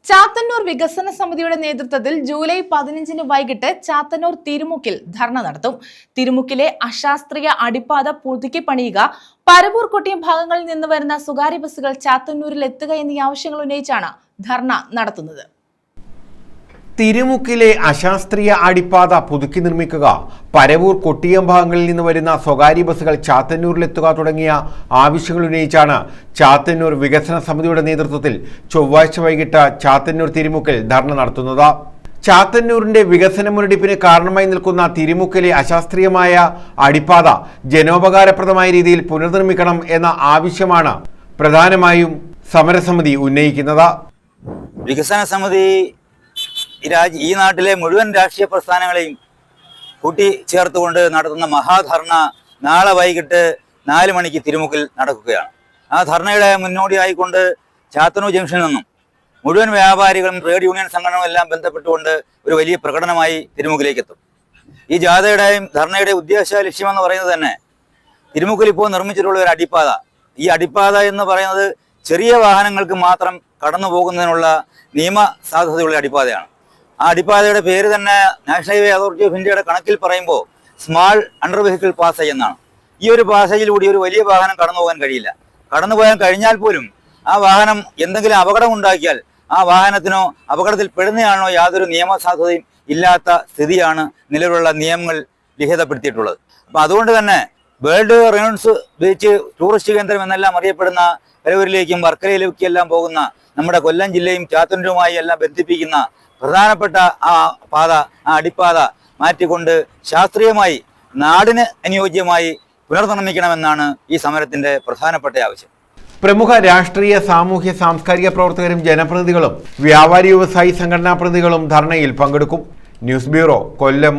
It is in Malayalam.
ചാത്തന്നൂർ വികസന സമിതിയുടെ നേതൃത്വത്തിൽ ജൂലൈ 15 വൈകിട്ട് ചാത്തന്നൂർ തിരുമുക്കിൽ ധർണ നടത്തും. തിരുമുക്കിലെ അശാസ്ത്രീയ അടിപ്പാത പുതുക്കി പണിയുക, പരവൂർ കൊട്ടിയം ഭാഗങ്ങളിൽ നിന്ന് വരുന്ന സ്വകാര്യ ബസ്സുകൾ ചാത്തന്നൂരിൽ എത്തുക എന്നീ ആവശ്യങ്ങൾ ഉന്നയിച്ചാണ് ധർണ നടത്തുന്നത്. തിരുമുക്കിലെ അശാസ്ത്രീയ അടിപ്പാത പുതുക്കി നിർമ്മിക്കുക, പരവൂർ കൊട്ടിയം ഭാഗങ്ങളിൽ നിന്ന് വരുന്ന സ്വകാര്യ ബസ്സുകൾ ചാത്തന്നൂരിലെത്തുക തുടങ്ങിയ ആവശ്യങ്ങൾ ഉന്നയിച്ചാണ് ചാത്തന്നൂർ വികസന സമിതിയുടെ നേതൃത്വത്തിൽ ചൊവ്വാഴ്ച വൈകിട്ട് ചാത്തന്നൂർ തിരുമുക്കിൽ ധർണ നടത്തുന്നത്. ചാത്തന്നൂരിന്റെ വികസന മുരടിപ്പിന് കാരണമായി നിൽക്കുന്ന തിരുമുക്കിലെ അശാസ്ത്രീയമായ അടിപ്പാത ജനോപകാരപ്രദമായ രീതിയിൽ പുനർനിർമ്മിക്കണം എന്ന ആവശ്യമാണ് പ്രധാനമായും സമരസമിതി ഉന്നയിക്കുന്നത്. വികസന സമിതി ഈ നാട്ടിലെ മുഴുവൻ രാഷ്ട്രീയ പ്രസ്ഥാനങ്ങളെയും കൂട്ടിച്ചേർത്തുകൊണ്ട് നടത്തുന്ന മഹാധർണ നാളെ വൈകിട്ട് 4 മണിക്ക് തിരുമുക്കിൽ നടക്കുകയാണ്. ആ ധർണയുടെ മുന്നോടിയായിക്കൊണ്ട് ചാത്തന്നൂർ ജംഗ്ഷനിൽ നിന്നും മുഴുവൻ വ്യാപാരികളും ട്രേഡ് യൂണിയൻ സംഘടനകളും എല്ലാം ബന്ധപ്പെട്ടുകൊണ്ട് ഒരു വലിയ പ്രകടനമായി തിരുമുക്കിലേക്ക് എത്തും. ഈ ജാഥയുടെയും ധർണയുടെ ഉദ്ദേശ ലക്ഷ്യമെന്ന് പറയുന്നത് തന്നെ തിരുമുക്കിൽ ഇപ്പോൾ നിർമ്മിച്ചിട്ടുള്ള ഒരു അടിപ്പാത. ഈ അടിപ്പാത എന്ന് പറയുന്നത് ചെറിയ വാഹനങ്ങൾക്ക് മാത്രം കടന്നു പോകുന്നതിനുള്ള നിയമ സാധ്യതയുള്ള അടിപ്പാതയാണ്. ആ അടിപ്പാതയുടെ പേര് തന്നെ നാഷണൽ ഹൈവേ അതോറിറ്റി ഓഫ് ഇന്ത്യയുടെ കണക്കിൽ പറയുമ്പോൾ സ്മാൾ അണ്ടർ വെഹിക്കിൾ പാസേജ് എന്നാണ്. ഈ ഒരു പാസേജിലൂടെ ഒരു വലിയ വാഹനം കടന്നു പോകാൻ കഴിയില്ല. കടന്നു പോകാൻ കഴിഞ്ഞാൽ പോലും ആ വാഹനം എന്തെങ്കിലും അപകടം ഉണ്ടാക്കിയാൽ ആ വാഹനത്തിനോ അപകടത്തിൽ പെടുന്നതാണോ യാതൊരു നിയമസാധ്യതയും ഇല്ലാത്ത സ്ഥിതിയാണ് നിലവിലുള്ള നിയമങ്ങൾ ലിഖിതപ്പെടുത്തിയിട്ടുള്ളത്. അപ്പം അതുകൊണ്ട് തന്നെ വേൾഡ് റെനോൺസ് ബീച്ച് ടൂറിസ്റ്റ് കേന്ദ്രം എന്നെല്ലാം അറിയപ്പെടുന്ന പരവൂരിലേക്കും വർക്കലയിലേക്കും എല്ലാം പോകുന്ന നമ്മുടെ കൊല്ലം ജില്ലയും ചാത്തന്നൂരുമായി എല്ലാം ബന്ധിപ്പിക്കുന്ന പ്രധാനപ്പെട്ട ആ പാത, ആ അടിപ്പാത മാറ്റിക്കൊണ്ട് ശാസ്ത്രീയമായി നാടിന് അനുയോജ്യമായി പുനർനിർമ്മിക്കണമെന്നാണ് ഈ സമരത്തിന്റെ പ്രധാനപ്പെട്ട ആവശ്യം. പ്രമുഖ രാഷ്ട്രീയ, സാമൂഹ്യ, സാംസ്കാരിക പ്രവർത്തകരും ജനപ്രതിനിധികളും വ്യാപാരി വ്യവസായി സംഘടനാ പ്രതിനിധികളും ധർണയിൽ പങ്കെടുക്കും. ന്യൂസ് ബ്യൂറോ, കൊല്ലം.